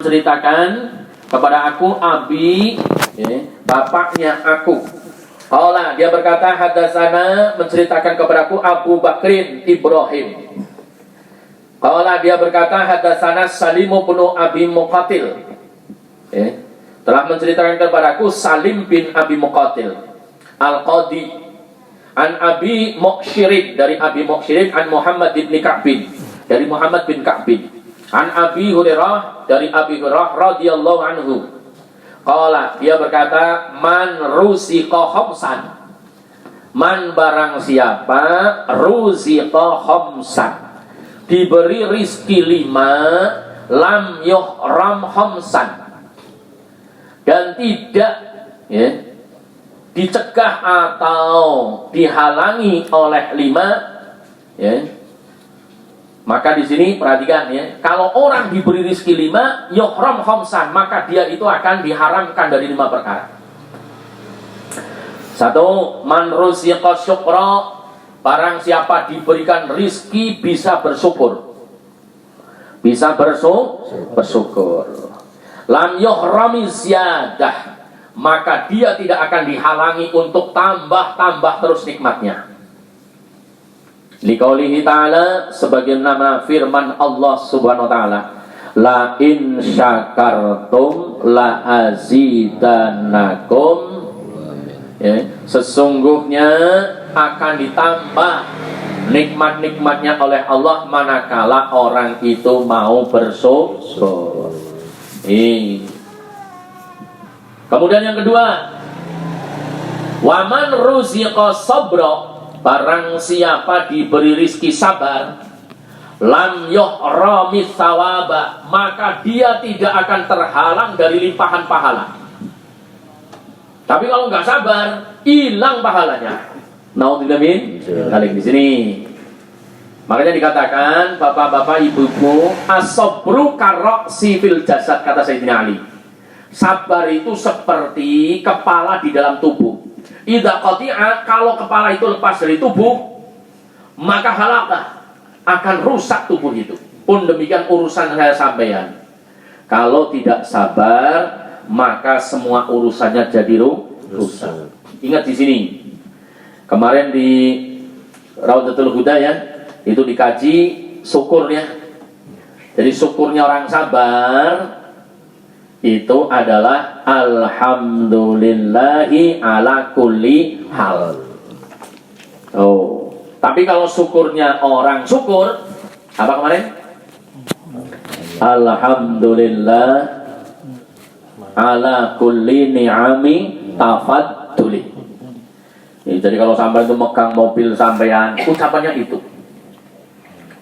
Ceritakan kepada aku abi, ya, bapaknya aku. Qala, dia berkata hadatsana, menceritakan kepadaku Abu Bakrin Ibrahim. Qala, dia berkata hadatsana Salim bin Abi Muqatil. Ya, telah menceritakan kepadaku Salim bin Abi Muqatil Al-Qadi an Abi Muqshirid, dari Abi Muqshirid, an Muhammad bin Ka'bin, dari Muhammad bin Ka'bin, an Abi Hurairah, dari Abi Hurairah radhiyallahu anhu. Qala, dia berkata man ruziqa khamsan, man barang siapa ruziqa khamsan, diberi rizki 5, lam yuhram khamsan, dan tidak, ya, dicegah atau dihalangi oleh 5, ya. Maka di sini perhatikan, ya, kalau orang diberi rizki 5, yuhram khamsan, maka dia itu akan diharamkan dari 5 perkara. 1, man ruziqa syukra, barang siapa diberikan rizki bisa bersyukur, bisa bersyukur. Lam yuhrami ziyadah, maka dia tidak akan dihalangi untuk tambah terus nikmatnya. Liqaulihi ta'ala, sebagai nama firman Allah subhanahu wa ta'ala, la in syakartum la azidannakum, ya, sesungguhnya akan ditambah nikmat-nikmatnya oleh Allah manakala orang itu mau bersyukur. Kemudian yang kedua, waman ruziqa sabra, barang siapa diberi rizki sabar, lam yuhrami thawaba, maka dia tidak akan terhalang dari limpahan pahala. Tapi kalau nggak sabar, hilang pahalanya. Naudzubillah min dzalik. Di sini makanya dikatakan, bapak-bapak, ibu-ibu, as-sabru karroksi fil jasad, kata Sayyidina Ali. Sabar itu seperti kepala di dalam tubuh. Idza qati'a, kalau kepala itu lepas dari tubuh, maka halakah, akan rusak tubuh itu. Pun demikian urusan saya sampeyan. Kalau tidak sabar, maka semua urusannya jadi rusak. Ingat di sini. Kemarin di Raudatul Huda, ya, itu dikaji syukurnya. Jadi syukurnya orang sabar itu adalah alhamdulillahi ala kulli hal. Oh, tapi kalau syukurnya orang syukur, apa kemarin? Alhamdulillah ala kulli ni'ami tafadduli. Jadi kalau sampai itu megang mobil sampean, ucapannya itu.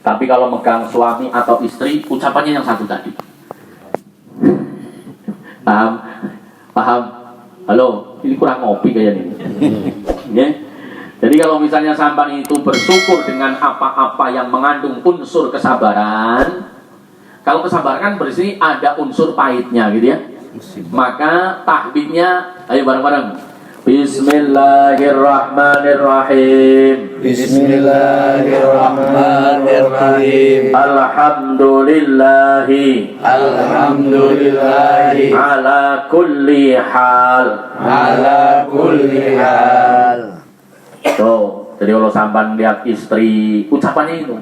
Tapi kalau megang suami atau istri, ucapannya yang satu tadi. Paham? Halo, ini kurang ngopi kayaknya ini. Ya. Jadi kalau misalnya sampan itu bersyukur dengan apa-apa yang mengandung unsur kesabaran, kalau kesabaran berarti ada unsur pahitnya, gitu ya. Maka tahbidnya, ayo bareng-bareng. Bismillahirrahmanirrahim. Bismillahirrahmanirrahim. Alhamdulillahi ala kulli hal. Tuh, jadi kalau sampan lihat istri, ucapannya itu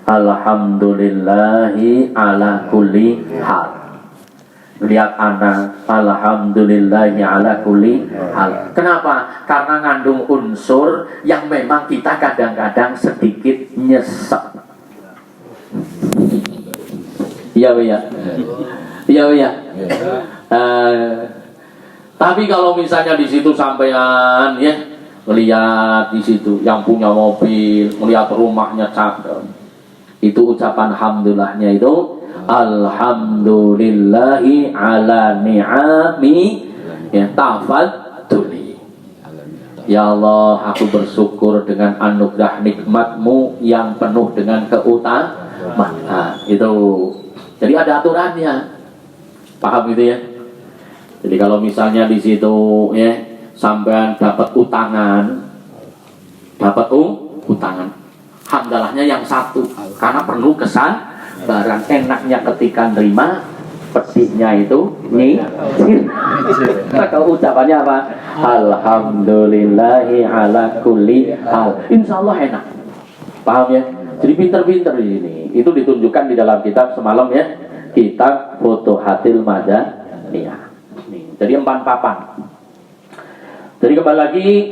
alhamdulillahi ala kulli hal. Lihat anak, alhamdulillahi ala kulli hal. Kenapa? Karena ngandung unsur yang memang kita kadang-kadang sedikit nyesek. Iya, iya. Iya, iya. Tapi kalau misalnya di situ sampean, ya, melihat di situ yang punya mobil, melihat rumahnya cakep, itu ucapan alhamdulillahnya itu alhamdulillahi ala ni'ami, ya, tafadduli. Ya Allah, aku bersyukur dengan anugerah nikmatmu yang penuh dengan keutamaan. Itu. Jadi ada aturannya. Paham gitu ya? Jadi kalau misalnya di situ, ya, sampean dapat utangan, hamdalahnya yang satu, karena penuh kesan barang enaknya ketika nerima, pedihnya itu nyicil. Maka ucapannya apa? Alhamdulillahi ala kulli hal. Insya Allah enak. Paham ya? Jadi pinter-pinter ini. Itu ditunjukkan di dalam kitab semalam ya. Kitab Futuhatil Madaniyah. Jadi 4 papan. Jadi kembali lagi,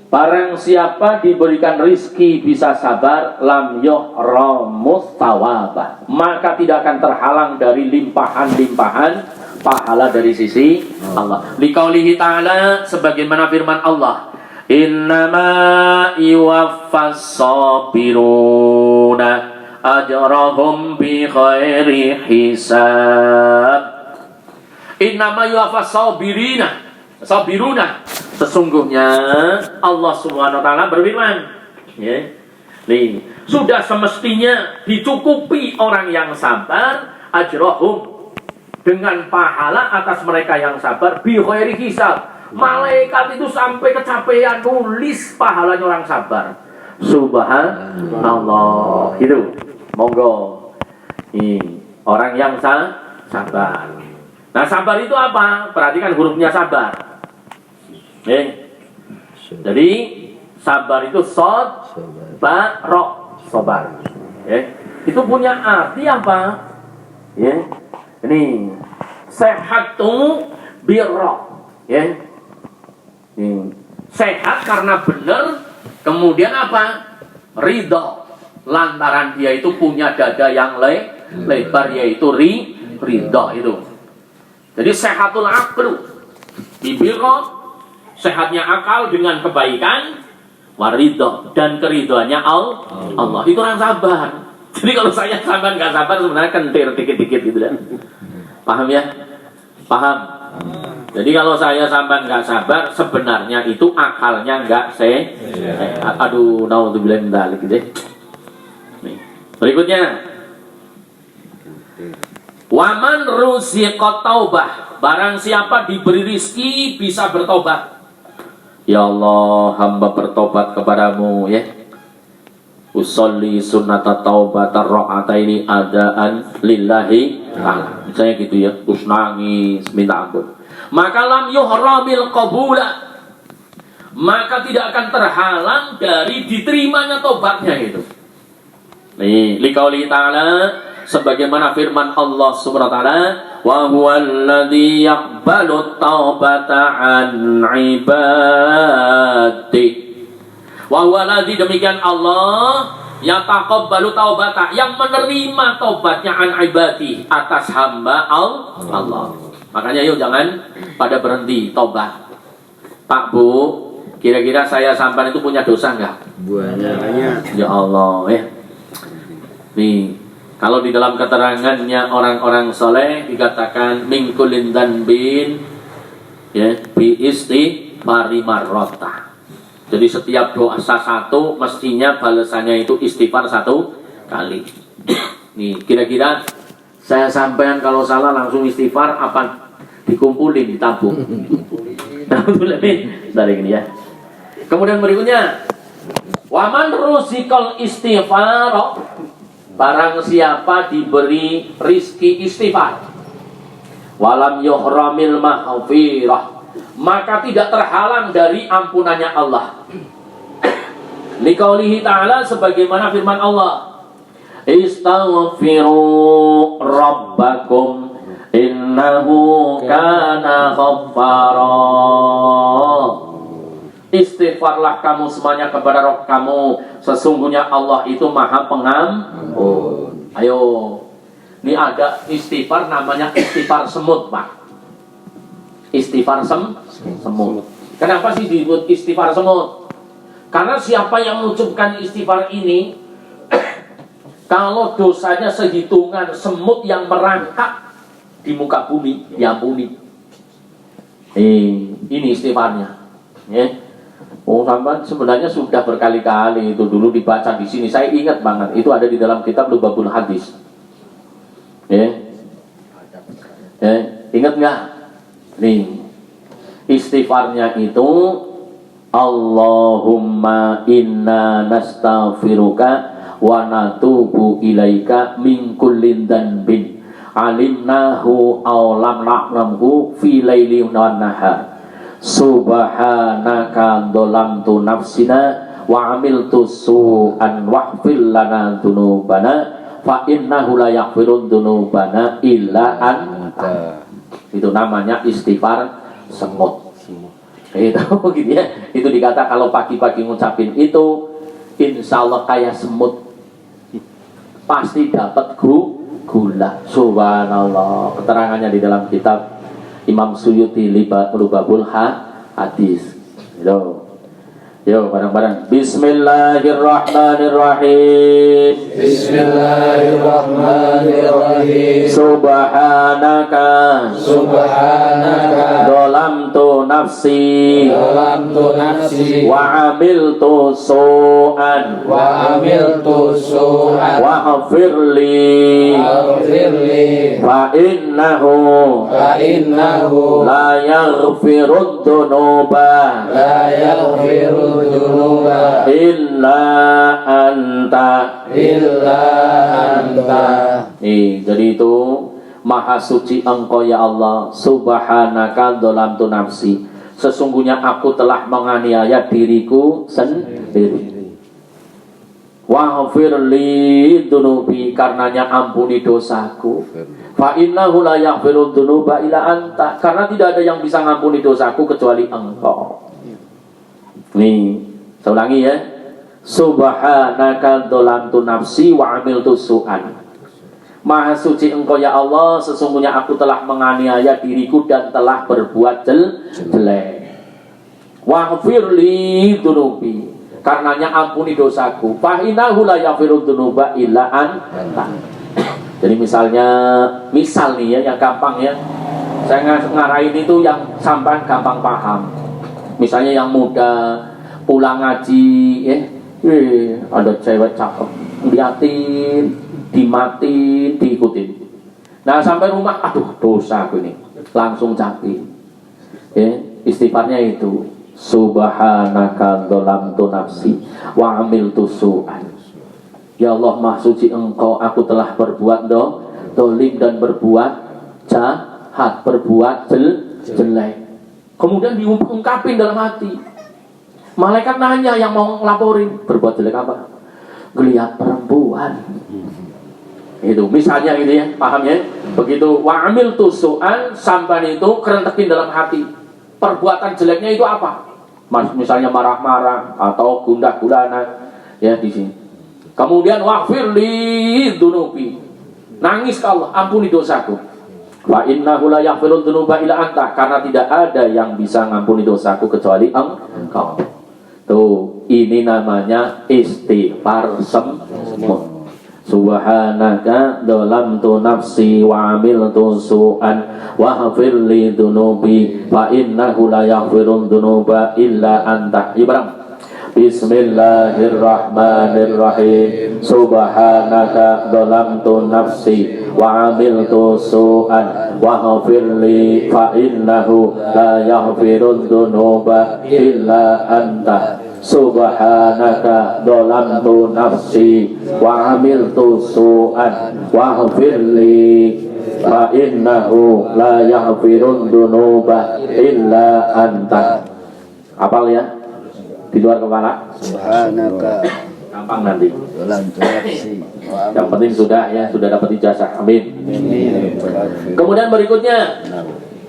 barang siapa diberikan rizki bisa sabar, lam yuhramus thawabah, maka tidak akan terhalang dari limpahan-limpahan pahala dari sisi Allah. Liqaulihi ta'ala, sebagaimana firman Allah, innama yuwaffas sabiruna ajrahum bi khairi hisab. Innama yuwaffas sabiruna, sesungguhnya Allah Subhanahu wa taala berfirman, ya. Nih, sudah semestinya dicukupi orang yang sabar ajrahum, dengan pahala atas mereka yang sabar bi khairi hisab. Malaikat itu sampai kecapean nulis pahalanya orang sabar. Subhanallah. Itu. Monggo. Ini orang yang sabar. Nah, sabar itu apa? Perhatikan hurufnya sabar. Jadi sabar itu sod, ba, ro, sobar. Itu punya arti apa? Ini sehatu birro. Sehat karena benar. Kemudian apa? Ridho. Lantaran dia itu punya dada yang lebar, yaitu ridho itu. Jadi sehatul aqlu bibirro, sehatnya akal dengan kebaikan, waridho, dan keridhoannya Allah. Itu orang sabar. Jadi kalau saya sabar nggak sabar sebenarnya kentir dikit-dikit gitu kan. Paham ya? Paham. Jadi kalau saya sabar nggak sabar sebenarnya itu akalnya nggak sehat. Aduh, naudzubillah min dzalik gitu. Nih. Berikutnya. Waman ruziqat taubah, barang siapa diberi rizki bisa bertobat. Ya Allah, hamba bertobat kepadamu ya. Usolli sunnata taubatar ra'ataini adaan lillahi ta'ala. Misalnya gitu ya, terus nangis minta ampun. Maka lam yuhramil qabula, maka tidak akan terhalang dari diterimanya tobatnya itu. Nih, liqauli ta'ala, sebagaimana firman Allah Subhanahu wa taala, wa huwallazi yaqbalu taubata an ibadi. Wa huwallazi, demikian Allah, yataqabbalu taubata, yang menerima taubatnya an ibadi, atas hamba Allah. Makanya yuk jangan pada berhenti taubat. Pak Bu, kira-kira saya sampai itu punya dosa enggak? Banyak. Ya Allah ya. Nih, kalau di dalam keterangannya orang-orang soleh dikatakan mingkulin dan bin ya bi istighfari marrota. Jadi setiap dosa satu mestinya balasannya itu istighfar 1 kali. Nih, kira-kira saya sampaikan kalau salah langsung istighfar apa dikumpulin, ditabung? Alhamdulillah dari ini ya. Kemudian berikutnya, waman rusikal istighfar, barang siapa diberi rizki istighfar, walam yuhramil maghfirah, maka tidak terhalang dari ampunannya Allah. Liqaulihi ta'ala, sebagaimana firman Allah, istaghfiru rabbakum innahu kana ghaffara. Istighfarlah kamu semuanya kepada Rabb kamu, sesungguhnya Allah itu Maha Pengampun. Ayo, ini ada istighfar namanya istighfar semut, Pak. Istighfar semut. Kenapa sih disebut istighfar semut? Karena siapa yang mengucapkan istighfar ini, kalau dosanya sehitungan semut yang merangkak di muka bumi, diampuni. Ini istighfarnya. Ya. Oh, sampai sebenarnya sudah berkali-kali itu dulu dibaca di sini. Saya ingat banget, itu ada di dalam kitab Lubabul Hadis. Ingat nggak? Nih, istighfarnya itu Allahumma inna nastaghfiruka wa natubu ilaika min kullin dzanbin. alimnahu aw lam na'lamhu fi laili wan nahar subhanaka dzalamtu nafsina wa amiltu su'an waghfir lana dzunubana fa innahu la yaghfiru dzunubana illa anta. Itu namanya istighfar semut. Itu gitu ya. Itu dikata kalau pagi-pagi ngucapin itu insya Allah kayak semut, pasti dapat gula. Subhanallah. Keterangannya di dalam kitab Imam Suyuti Lubabul Hadis. Yo bareng-bareng. Bismillahirrahmanirrahim. Bismillahirrahmanirrahim. Subhanaka Dolamtu nafsi Wa amiltu su'an Wa hafirli Fa innahu La yaghfirud dunuba illa anta. Jadi itu Maha suci Engkau ya Allah. Subhanaka dzalamtu nafsi. Sesungguhnya aku telah menganiaya diriku sendiri. Waghfirli dzunubi, karenanya ampuni dosaku. Fa innahu la yaghfiru dzunuba illa anta, karena tidak ada yang bisa ngampuni dosaku kecuali Engkau. Nih, saya ulangi ya. Subhanaka dzalamtu nafsi wa amiltu su'an. Maha suci Engkau ya Allah, sesungguhnya aku telah menganiaya diriku dan telah berbuat jelek. Waghfirli dzunubi, karenanya ampuni dosaku. Fa innahu la yaghfiru dzunuba illa anta. Jadi misal nih ya, yang gampang ya. Saya ngarahin itu yang sampai gampang paham. Misalnya yang muda pulang ngaji, ada cewek cakep, liatin, dimatin, diikutin. Nah sampai rumah, aduh dosa aku ini, langsung capi. Istighfarnya itu, Subhanaka dzalamtu nafsi wa amiltu su'an. Ya Allah, Maha suci Engkau, aku telah berbuat dolim dan berbuat jahat, berbuat jelek. Kemudian diungkapin dalam hati. Malaikat nanya yang mau ngelaporin, berbuat jelek apa? Ngelihat perempuan. Itu misalnya gitu ya, paham ya? Begitu wa amiltu su'an, sampai itu kerentekin dalam hati. Perbuatan jeleknya itu apa? Misalnya marah-marah atau gundah-gulana ya di sini. Kemudian waghfirli dzunubi, nangis ke Allah, ampuni dosaku. Wa innahu la yaghfiru dzunuba illa anta, karena tidak ada yang bisa ngampuni dosaku kecuali Engkau. Tuh, ini namanya istighfar semut. Subhanaka dzalamtu nafsi wa amiltu su'an wa hafirli dzunubi fa innahu la yaghfiru dzunuba illa anta. Ibrahim. Bismillahirrahmanirrahim. Subhanaka dzalamtu nafsi wa amiltu su'an wa ghafirli fa innahu la yaghfiru dzunuba illa anta. Subhanaka dzalamtu nafsi wa amiltu su'an wa ghafirli fa innahu la yaghfiru dzunuba illa anta. Hafal ya? Di luar kepala. Subhanaka. Gampang nanti. Dzalamtu nafsi. Yang penting sudah dapat ijazah. Amin. Kemudian berikutnya,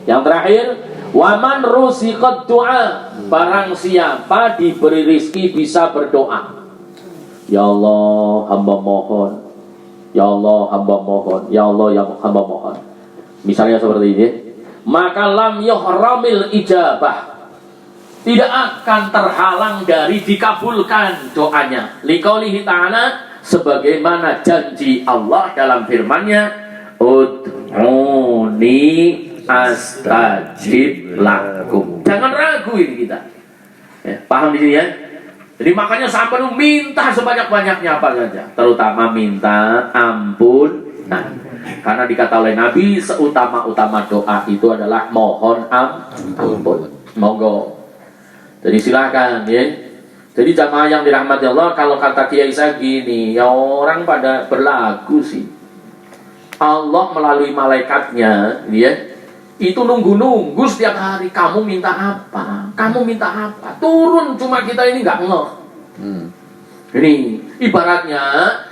yang terakhir, waman rusiqad du'a, barang siapa diberi rizki bisa berdoa. Ya Allah, hamba mohon. Ya Allah, hamba mohon. Ya Allah, ya hamba mohon. Misalnya seperti ini, maka lam yuhramil ijabah, tidak akan terhalang dari dikabulkan doanya. Liqaulihi ta'ala, sebagaimana janji Allah dalam firman-Nya, ud'uni astajib lakum. Jangan ragu ini kita. Ya, paham di sini ya? Jadi makanya sampai lu minta sebanyak-banyaknya apa saja, terutama minta ampun. Nah, karena dikata oleh Nabi, seutama-utama doa itu adalah mohon ampun. Monggo. Jadi silakan ya. Jadi jamaah yang dirahmati Allah, kalau kata Kiai saya gini, ya orang pada berlagu sih. Allah melalui malaikatnya, ya, itu nunggu-nunggu setiap hari. Kamu minta apa? Kamu minta apa? Turun, cuma kita ini nggak ngeh. Ini ibaratnya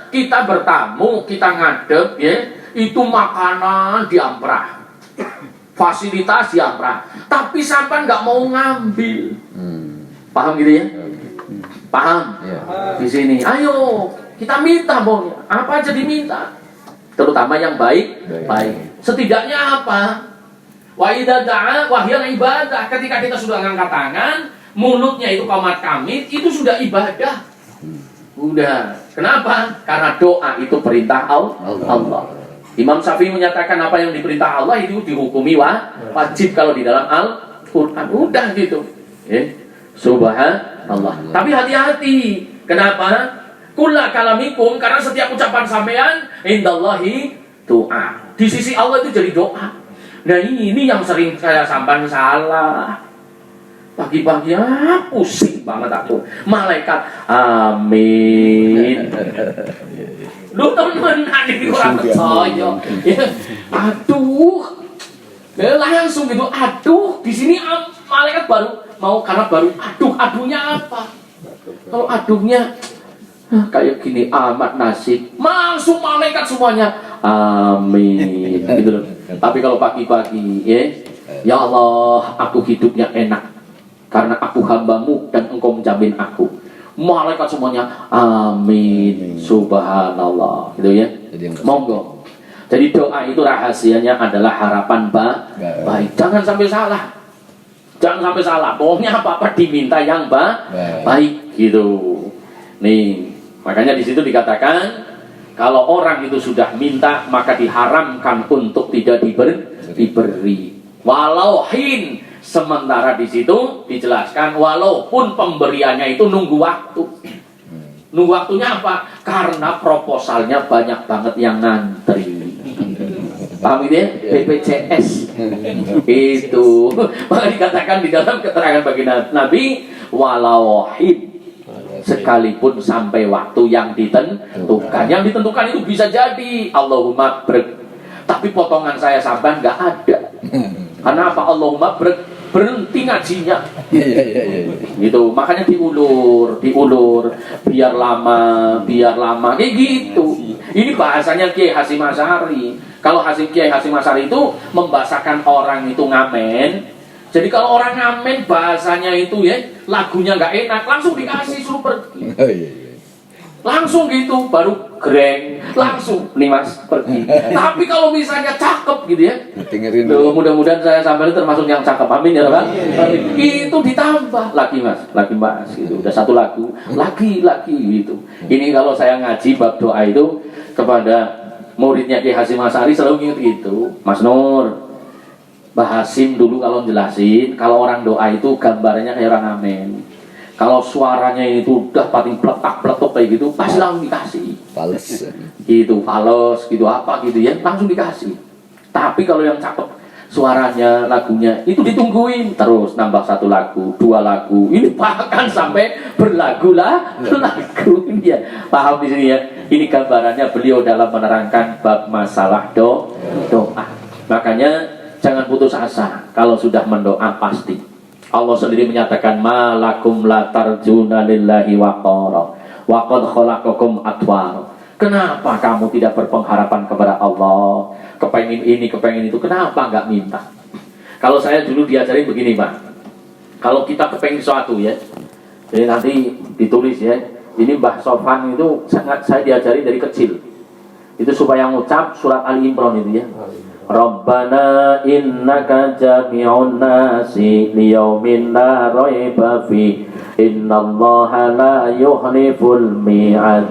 kita bertamu, kita ngadep, ya, itu makanan diamprah, fasilitas diamprah, tapi sampai nggak mau ngambil. Paham gitu ya? Paham? Di sini, ayo kita minta maunya. Apa aja diminta? Terutama yang baik. Setidaknya apa? Wa idza da'a wa hiya ibadah. Ketika kita sudah ngangkat tangan, mulutnya itu qomat kamit, itu sudah ibadah. Udah. Kenapa? Karena doa itu perintah Allah. Imam Syafi'i menyatakan apa yang diperintah Allah itu dihukumi wajib kalau di dalam Al-Qur'an. Udah gitu. Subhanallah. Tapi hati-hati. Kenapa? Kulla kalamikum, karena setiap ucapan sampean indallahi doa. Di sisi Allah itu jadi doa. Nah ini yang sering saya sampean salah. Pagi-pagi pusing banget aku. Malaikat amin. Lu temenan ini kurang percaya. Aduh. Langsung gitu. Aduh, di sini malaikat baru mau, karena baru aduhnya apa? Kalau aduhnya kayak gini amat nasib, langsung malaikat semuanya amin gitu loh. Tapi kalau pagi-pagi, ya Allah, aku hidupnya enak karena aku hambamu dan engkau menjamin aku. Malaikat semuanya amin, subhanallah gitu ya. Monggo. Jadi doa itu rahasianya adalah harapan baik. Jangan sampai salah. Jangan sampai salah. Pokoknya apa-apa diminta yang baik gitu. Nih, makanya di situ dikatakan kalau orang itu sudah minta maka diharamkan untuk tidak diberi. Walau hin, sementara di situ dijelaskan walaupun pemberiannya itu nunggu waktu. Nunggu waktunya apa? Karena proposalnya banyak banget yang ngantri. Paham itu ya? BPJS itu. Maka dikatakan di dalam keterangan bagi Nabi walau hin, sekalipun sampai waktu yang ditentukan. Yang ditentukan itu bisa jadi Allahumma tapi potongan saya sampai nggak ada. Karena apa? Allahumma berhenti ngajinya. Gitu. Makanya diulur biar lama kayak gitu. Ini bahasanya Kiai Hasyim Asy'ari. Kalau Kiai Hasyim Asy'ari itu membahasakan orang itu ngamen. Jadi kalau orang ngamen bahasanya itu ya lagunya nggak enak, langsung dikasih suruh pergi. Langsung gitu, baru greng, langsung nih mas pergi. Tapi kalau misalnya cakep gitu ya, mudah-mudahan saya sampai termasuk yang cakep, amin ya kan? Itu ditambah lagi mas, gitu. Udah satu lagu, lagi gitu. Ini kalau saya ngaji bab doa itu kepada muridnya Kiai Hasyim Asy'ari selalu ingat gitu, Mas Nur. Mbah Hasyim dulu kalau jelasin, kalau orang doa itu gambarnya kayak orang amin. Kalau suaranya itu udah paling peletak-peletok kayak gitu, pasti langsung dikasih. Fales. Gitu, fales, gitu apa gitu ya, langsung dikasih. Tapi kalau yang cakep, suaranya, lagunya, itu ditungguin. Terus nambah satu lagu, dua lagu. Ini bahkan sampai lagu. Ini ya, paham di sini ya. Ini gambarannya beliau dalam menerangkan bab masalah doa. Makanya jangan putus asa kalau sudah mendoa pasti. Allah sendiri menyatakan malakum la tarjuna lillahi waqara wa qad khalaqakum atwara. Kenapa kamu tidak berpengharapan kepada Allah? Kepengen ini, kepengen itu, kenapa enggak minta? Kalau saya dulu diajarin begini, Pak. Kalau kita kepengen sesuatu ya. Jadi nanti ditulis ya. Ini Mbah Sofan itu sangat saya diajari dari kecil. Itu supaya ngucap surat Ali Imran itu ya. Rabbana innaka jami'un nasi liyaumin la raiba fi innallaha la yukhliful mi'ad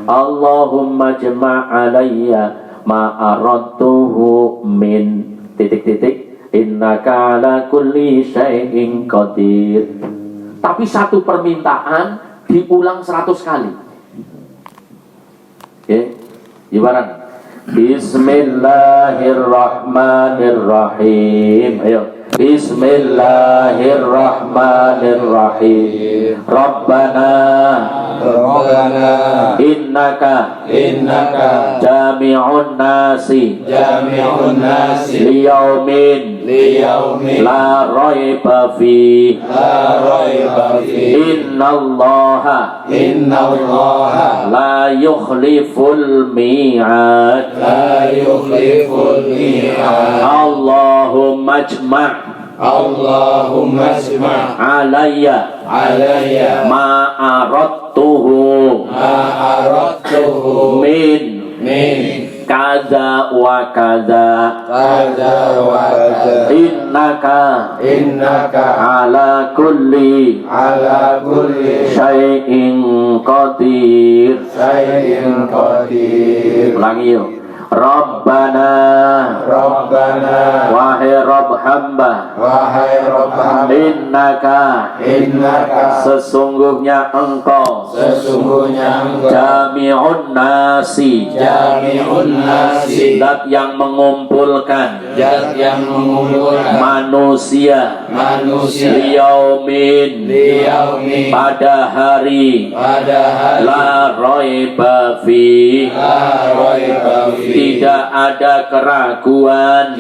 Allahumma jma' alayya ma aradtuhu min ... innaka ala kulli syai'in qadir. Tapi satu permintaan diulang 100 kali. Ibarat Bismillahirrahmanirrahim. Ayo, Bismillahirrahmanirrahim. Rabbana innaka jami'un nasi liyaumin la raiba fi innallaha la yukhliful mi'ad. Allahumma ijma' alayya ma aradtuhu min kaza wa kaza innaka ala kulli syai'in qadir. Ulangi yuk. Rabbana wahai Rabb hamba, innaka sesungguhnya engkau jami'un nasi zat yang mengumpulkan manusia liyaumin pada hari la raiba fi tidak ada keraguan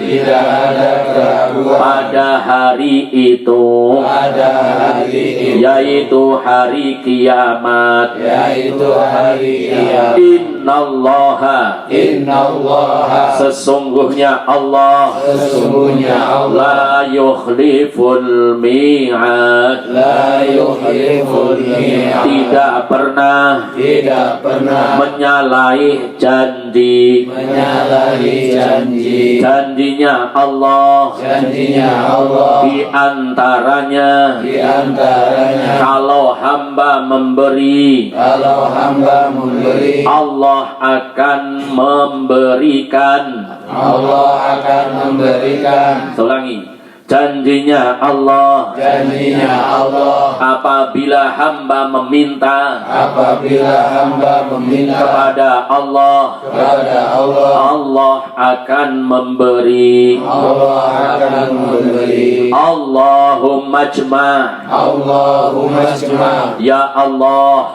pada hari itu, yaitu hari kiamat. Innallaha sesungguhnya Allah la yukhliful mi'ad tidak pernah menyalahi janji. Janjinya Allah di antaranya kalau hamba memberi Allah akan memberikan. Ulangi. Janjinya Allah apabila hamba meminta kepada Allah Allah akan memberi. Allahumma ijma' ya Allah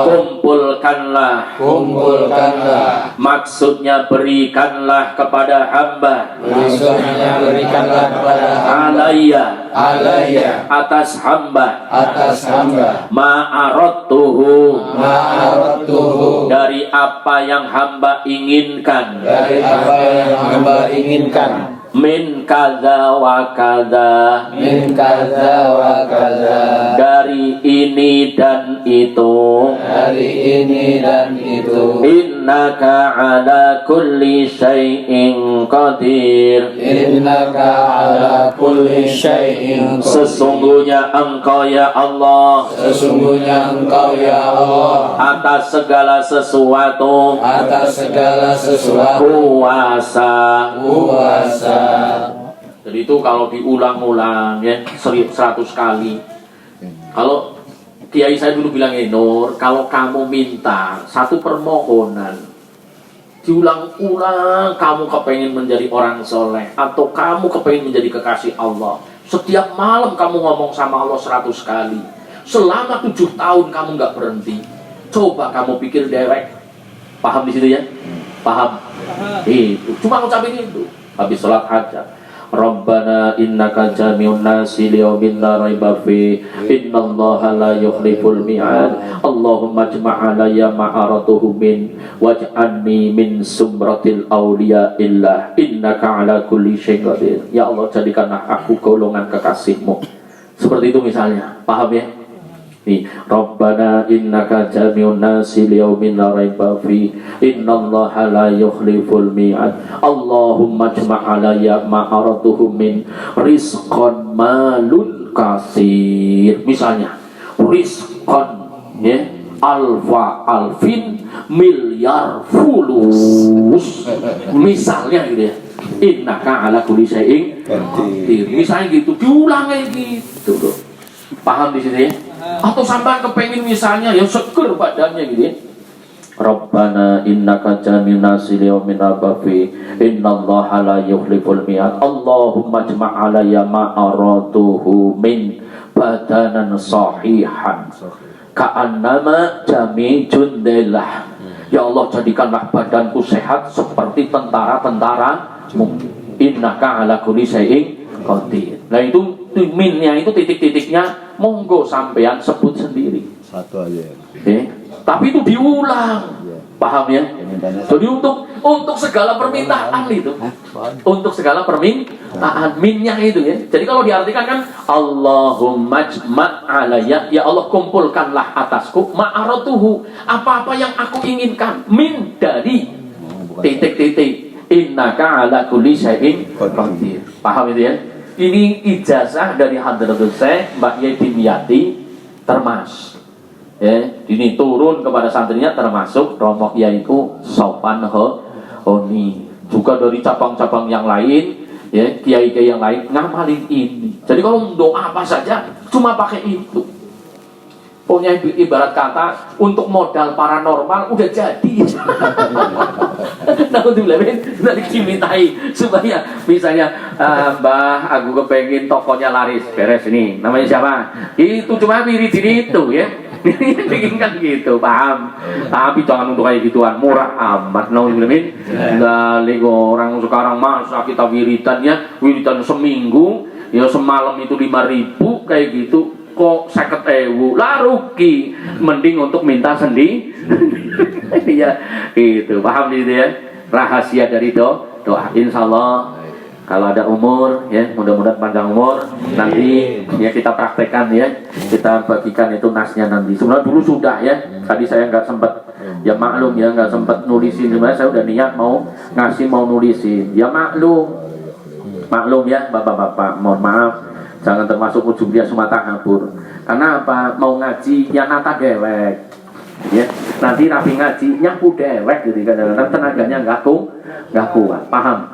kumpulkanlah maksudnya berikanlah kepada hamba alayya atas hamba ma'aradtuhu dari apa yang hamba inginkan min kaza wa kaza dari ini dan itu innaka ala kulli syai'in qadir sesungguhnya engkau ya Allah atas segala sesuatu kuasa. Jadi itu kalau diulang-ulang ya 100 kali. Kalau kiai saya dulu bilang Nur, kalau kamu minta satu permohonan diulang-ulang, kamu kepengen menjadi orang soleh atau kamu kepengen menjadi kekasih Allah, setiap malam kamu ngomong sama Allah 100 kali selama 7 tahun kamu nggak berhenti. Coba kamu pikir dewek, paham di situ ya? Paham? Itu cuma ngucapin itu habis sholat hajat. Rabbana innaka jami'un nasi liyaumin la raiba fi innallaha la yukhliful mi'ad. Allahumma ijma' alayya ma'aratuhu min waj'alni min sumratil awliya illah innaka ala kulli syai'in qadir. Ya Allah, jadikanlah aku golongan kekasihmu. Seperti itu misalnya. Paham ya? Rabbana innaka jami'un nasi liyaumin la raiba fi innallaha la yukhliful mi'ad. Allahumma ijma' alayya ma'aratuhu min rizqan malun kasir. Misalnya rizqan ya alfa alfin miliar fulus. Misalnya gitu ya. Innaka ala kulli syai'in qadir. Misalnya gitu, diulang kayak gitu loh. Paham di sini ya? Atau sampai kepengen misalnya ya seger badannya gitu ya. Rabbana innaka jami'un nasi liyaumin rabafi innallaha la yukhliful mi'ad. Allahumma jma' alayya ma'aratuhu min badanan sahihan ka'annama jami'un delah. Ya Allah, jadikanlah badanku sehat seperti tentara-tentara. Innaka ala kulli syai'in qadir. Nah itu minnya itu titik-titiknya monggo sampean sebut sendiri. Satu aja. Tapi itu diulang. Paham ya? Jadi untuk segala permintaan itu. Untuk segala permintaan minnya itu ya. Jadi kalau diartikan kan Allahumma jma' alayya, ya Allah kumpulkanlah atasku ma'aratuhu, apa-apa yang aku inginkan, min dari titik-titik innaka ala kulli syai'in qadir. Paham itu ya? Ini ijazah dari Hadratus Syekh Mbak Yedi Miyati Termas. Ya, ini turun kepada santrinya termasuk Romo Yaiku Sopan Honi. Juga dari cabang-cabang yang lain, ya, kiai-kiai yang lain ngamalin ini. Jadi kalau doa apa saja cuma pakai itu. Punya ibarat kata untuk modal paranormal udah jadi. Nah untuk nanti dimintai supaya misalnya Mbah aku kepengen tokonya laris beres ini. Namanya siapa? Itu cuma wiridin itu ya. Bikin kan gitu, paham? Tapi jangan untuk kayak gituan, murah amat. Nauzubillahi dari orang sekarang masa kita wiridan seminggu, ya semalam itu 5.000 kayak gitu. Kok 50.000 lah rugi, mending untuk minta sendiri. Ya itu paham gitu ya, rahasia dari doa. Insyaallah kalau ada umur ya, mudah-mudahan panjang umur, nanti ya kita praktekkan ya, kita bagikan itu nasnya nanti. Sebenarnya dulu sudah ya, tadi saya nggak sempat, ya maklum ya, nggak sempat nulisin. Sebenarnya saya udah niat mau ngasih, mau nulisin, ya maklum ya bapak-bapak, mohon maaf. Jangan termasuk ujung dia Sumatera Hapur. Karena apa? Mau ngaji ya nata dewek. Ya, nanti rapi ngaji nyapu dewek gitu kadang-kadang tenaganya nggak kuat. Paham?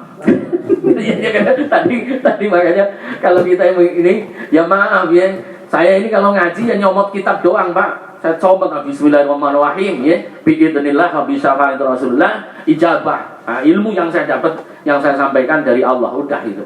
tadi makanya kalau kita ini ya maaf ya. Saya ini kalau ngaji ya nyomot kitab doang, Pak. Saya coba bismillahirrahmanirrahim ya. Biidznillah habis syafa'at Rasulullah ijabah. Nah, ilmu yang saya dapat, yang saya sampaikan dari Allah udah itu.